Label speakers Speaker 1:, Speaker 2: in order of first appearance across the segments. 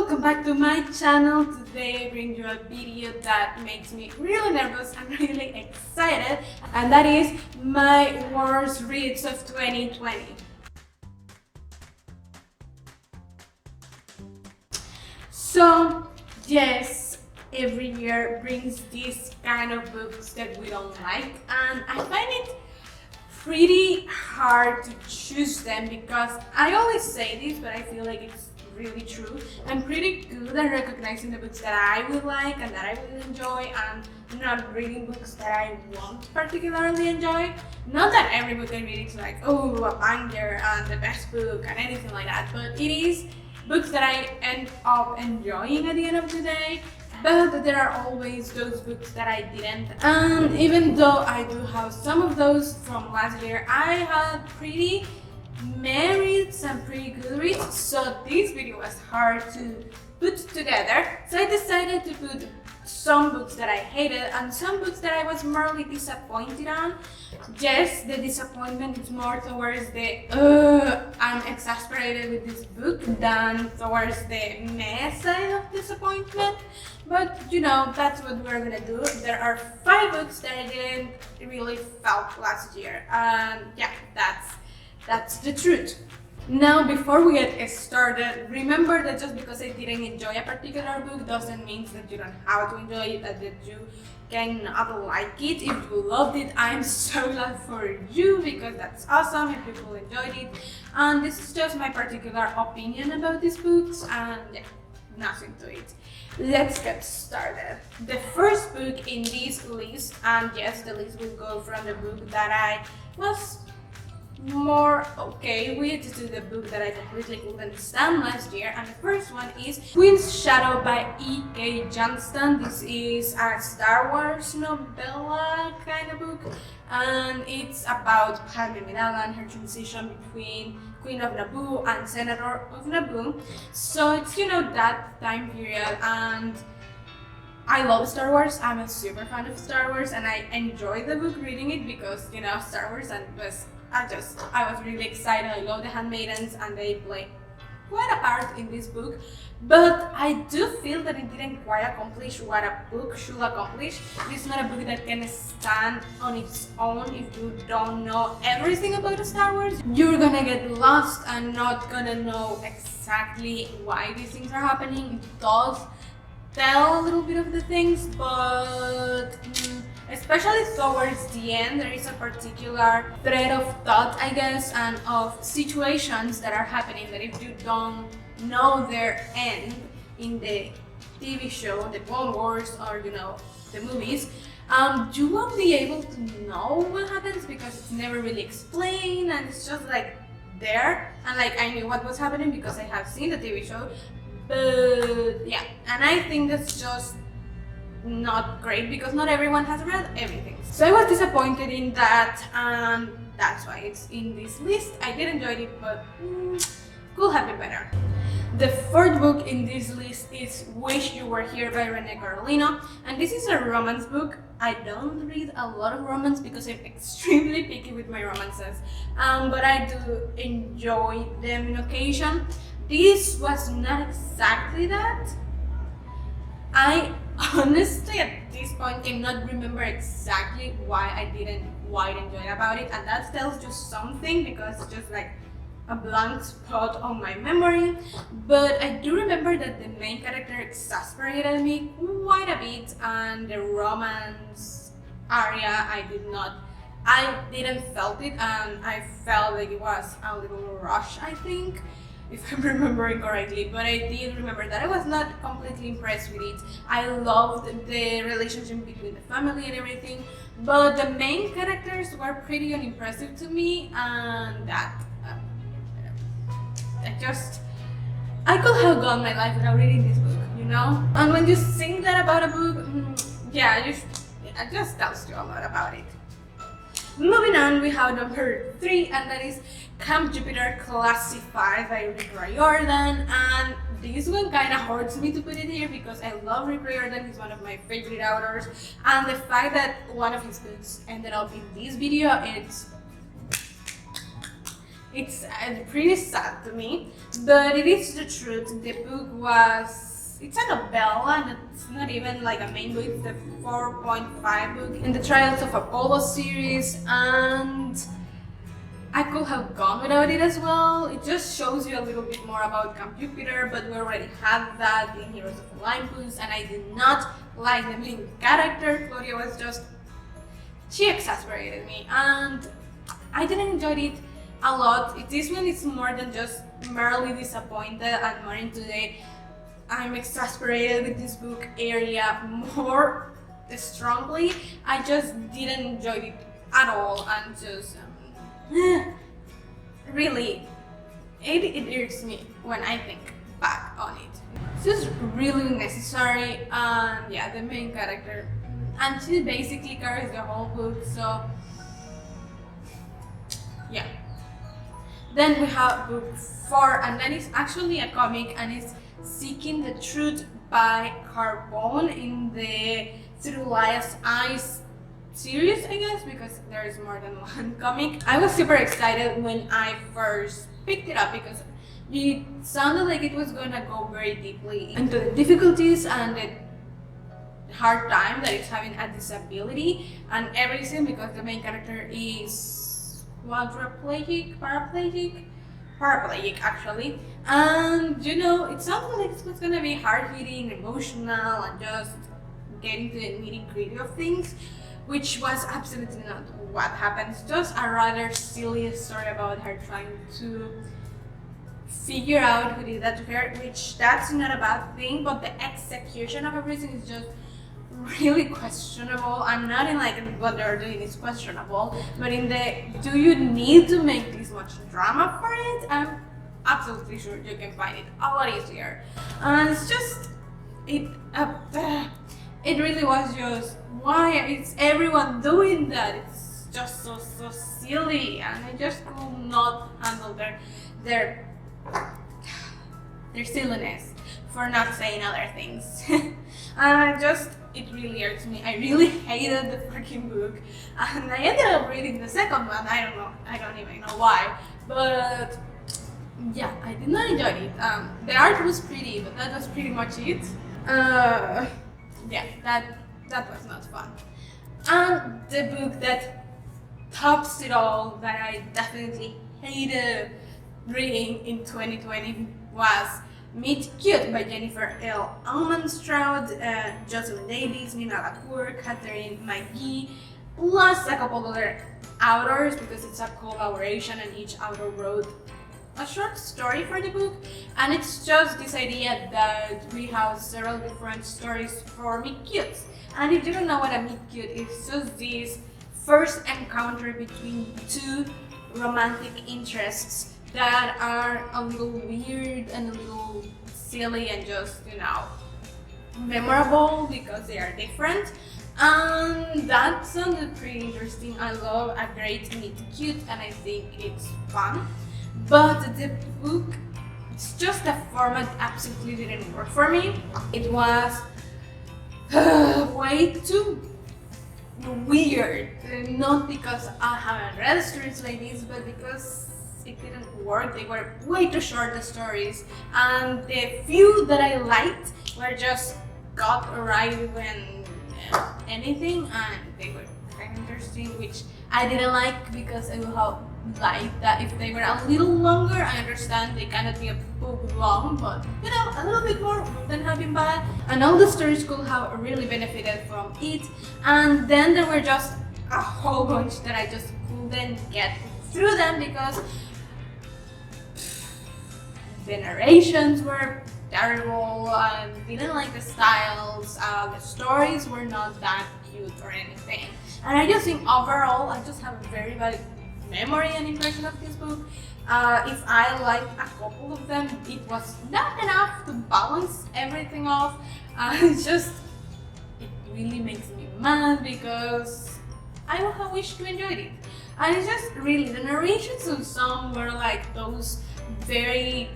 Speaker 1: welcome back to my channel. Today I bring you a video that makes me really nervous and really excited, and that is my worst reads of 2020. So yes, every year brings these kind of books that we don't like, and I find it pretty hard to choose them because I always say this, but I feel like it's really true. I'm pretty good at recognizing the books that I will like and that I will enjoy, and not reading books that I won't particularly enjoy. Not that every book I read is like, oh, a banger and the best book and anything like that, but it is books that I end up enjoying at the end of the day. But there are always those books that I didn't. And even though I do have some of those from last year, I had pretty reads and pretty good reads, so this video was hard to put together. So I decided to put some books that I hated and some books that I was morally disappointed on. Yes, the disappointment is more towards the I'm exasperated with this book than towards the meh side of disappointment. But you know, that's what we're gonna do. There are 5 books that I didn't really felt last year, and yeah, that's the truth. Now, before we get started, remember that just because I didn't enjoy a particular book doesn't mean that you don't have to enjoy it, that you cannot like it. If you loved it, I'm so glad for you because that's awesome if people enjoyed it. And this is just my particular opinion about these books, and yeah, nothing to it. Let's get started. The first book in this list, and yes, the list will go from the book that I was more okay with to the book that I completely couldn't stand last year, and the first one is Queen's Shadow by E.K. Johnston. This is a Star Wars novella kind of book, and it's about Padme Amidala and her transition between Queen of Naboo and Senator of Naboo. So it's, you know, that time period, and I love Star Wars. I'm a super fan of Star Wars, and I enjoyed the book reading it because, you know, Star Wars, and I was really excited. I love the handmaidens and they play quite a part in this book, but I do feel that it didn't quite accomplish what a book should accomplish. It's not a book that can stand on its own if you don't know everything about Star Wars. You're gonna get lost and not gonna know exactly why these things are happening. It does tell a little bit of the things, but especially towards the end, there is a particular thread of thought, I guess, and of situations that are happening that if you don't know their end in the TV show, the Clone Wars, or you know, the movies, you won't be able to know what happens because it's never really explained, and it's just like there. And like, I knew what was happening because I have seen the TV show, but yeah, and I think that's just not great because not everyone has read everything. So I was disappointed in that, and that's why it's in this list. I did enjoy it, but could have been better. The 4th book in this list is Wish You Were Here by Rene Carolino, and this is a romance book. I don't read a lot of romance because I'm extremely picky with my romances, but I do enjoy them on occasion. This was not exactly that. I honestly at this point cannot remember exactly why I didn't quite enjoy about it, and that tells you something because it's just like a blank spot on my memory. But I do remember that the main character exasperated me quite a bit, and the romance area I didn't felt it, and I felt like it was a little rushed, I think, if I'm remembering correctly. But I did remember that I was not completely impressed with it. I loved the relationship between the family and everything, but the main characters were pretty unimpressive to me, and that I could have gone my life without reading this book, you know? And when you think that about a book, yeah, it just tells you a lot about it. Moving on, we have number 3, and that is Camp Jupiter Classified by Rick Riordan. And this one kind of hurts me to put it here because I love Rick Riordan. He's one of my favorite authors, and the fact that one of his books ended up in this video, It's pretty sad to me, but it is the truth. The book was, it's a novella and it's not even like a main book, it's the 4.5 book in the Trials of Apollo series, and I could have gone without it as well. It just shows you a little bit more about Camp Jupiter, but we already had that in Heroes of Olympus, and I did not like the main character. Claudia was just, she exasperated me, and I didn't enjoy it a lot. This one is more than just merely disappointed and more into the I'm exasperated with this book area more strongly. I just didn't enjoy it at all, and just really, it irks me when I think back on it. It's just really necessary, and yeah, the main character, and she basically carries the whole book, so yeah. Then we have book 4, and that is actually a comic, and it's Seeking the Truth by Carbone in the Through Lia's Eyes series, I guess, because there is more than one comic. I was super excited when I first picked it up because it sounded like it was gonna go very deeply into the difficulties and the hard time that it's having a disability and everything, because the main character is paraplegic actually, and you know, it sounded like it was gonna be hard-hitting, emotional, and just getting to the nitty-gritty of things, which was absolutely not what happened. It's just a rather silly story about her trying to figure out who did that to her, which that's not a bad thing, but the execution of everything is just really questionable. I'm not in like what they're doing is questionable, but in the do you need to make this much drama for it? I'm absolutely sure you can find it a lot easier. And it's just it really was just, why is everyone doing that? It's just so silly, and I just could not handle their silliness, for not saying other things. And it really hurts me. I really hated the freaking book, and I ended up reading the second one. I don't even know why, but yeah, I did not enjoy it. The art was pretty, but that was pretty much it. Yeah, that was not fun. And the book that tops it all, that I definitely hated reading in 2020, was Meet Cute by Jennifer L. Almond-Stroud, Jocelyn Davis, Nina LaCour, Catherine McGee, plus a couple other authors, because it's a collaboration and each author wrote a short story for the book. And it's just this idea that we have several different stories for Meet Cutes. And if you don't know what a Meet Cute is, it's just this first encounter between two romantic interests that are a little weird and a little silly and just, you know, memorable because they are different. And that sounded pretty interesting. I love a great meet cute, and I think it's fun. But the book, it's just the format absolutely didn't work for me. It was way too weird. Not because I haven't read stories like this, but because it didn't work. They were way too short, the stories, and the few that I liked were just got right when anything, and they were kind of interesting, which I didn't like because I would have liked that if they were a little longer. I understand they cannot be a book long, but you know, a little bit more than having bad, and all the stories could have really benefited from it. And then there were just a whole bunch that I just couldn't get through them because the narrations were terrible, and didn't like the styles, the stories were not that cute or anything. And I just think overall, I just have a very bad memory and impression of this book. If I liked a couple of them, it was not enough to balance everything off. It really makes me mad because I would have wished to enjoy it. And it's just really, the narrations of some were like those very,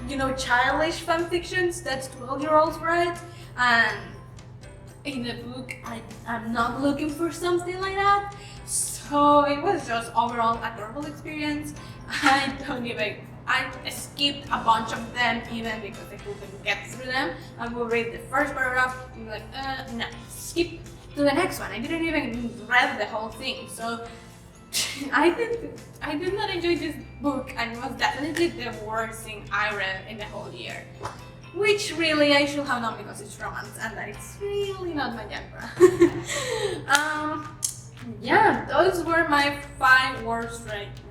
Speaker 1: you know, childish fanfictions that 12-year-olds write, and in the book I'm not looking for something like that. So it was just overall a terrible experience, I skipped a bunch of them even because I couldn't get through them. I will read the first paragraph and be like, no, skip to the next one. I didn't even read the whole thing. So I did not enjoy this book, and it was definitely the worst thing I read in the whole year. Which really I should have done because it's romance, and it's really not my genre. Yeah, those were my 5 worst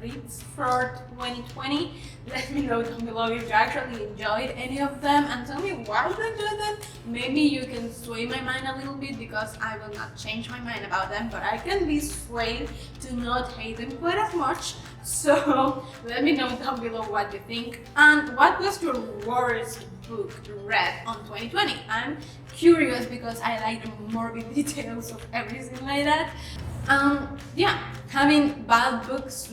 Speaker 1: reads for 2020. Let me know down below if you actually enjoyed any of them, and tell me why you enjoyed them. Maybe you can sway my mind a little bit, because I will not change my mind about them, but I can be swayed to not hate them quite as much. So let me know down below what you think, and what was your worst book read on 2020. I'm curious because I like the morbid details of everything like that. Yeah, having bad books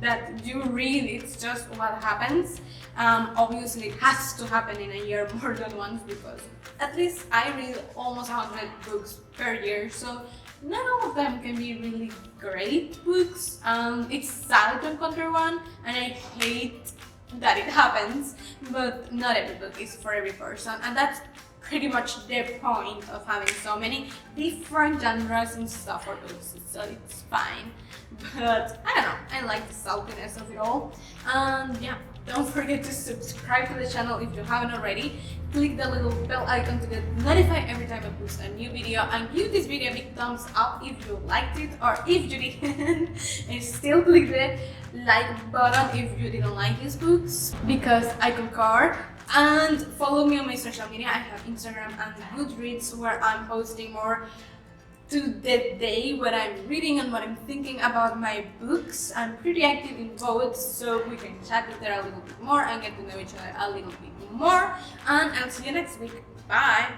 Speaker 1: that you read, it's just what happens. Obviously it has to happen in a year more than once, because at least I read almost 100 books per year, so not all of them can be really great books. It's sad to encounter one, and I hate that it happens, but not every book is for every person, and that's pretty much the point of having so many different genres and stuff for books, so it's fine. But I don't know, I like the saltiness of it all. And yeah, don't forget to subscribe to the channel if you haven't already. Click the little bell icon to get notified every time I post a new video, and give this video a big thumbs up if you liked it, or if you didn't, and still click the like button if you didn't like these books, because I concur. And follow me on my social media. I have Instagram and Goodreads, where I'm posting more to the day what I'm reading and what I'm thinking about my books. I'm pretty active in both, so we can chat there a little bit more and get to know each other a little bit more. And I'll see you next week. Bye!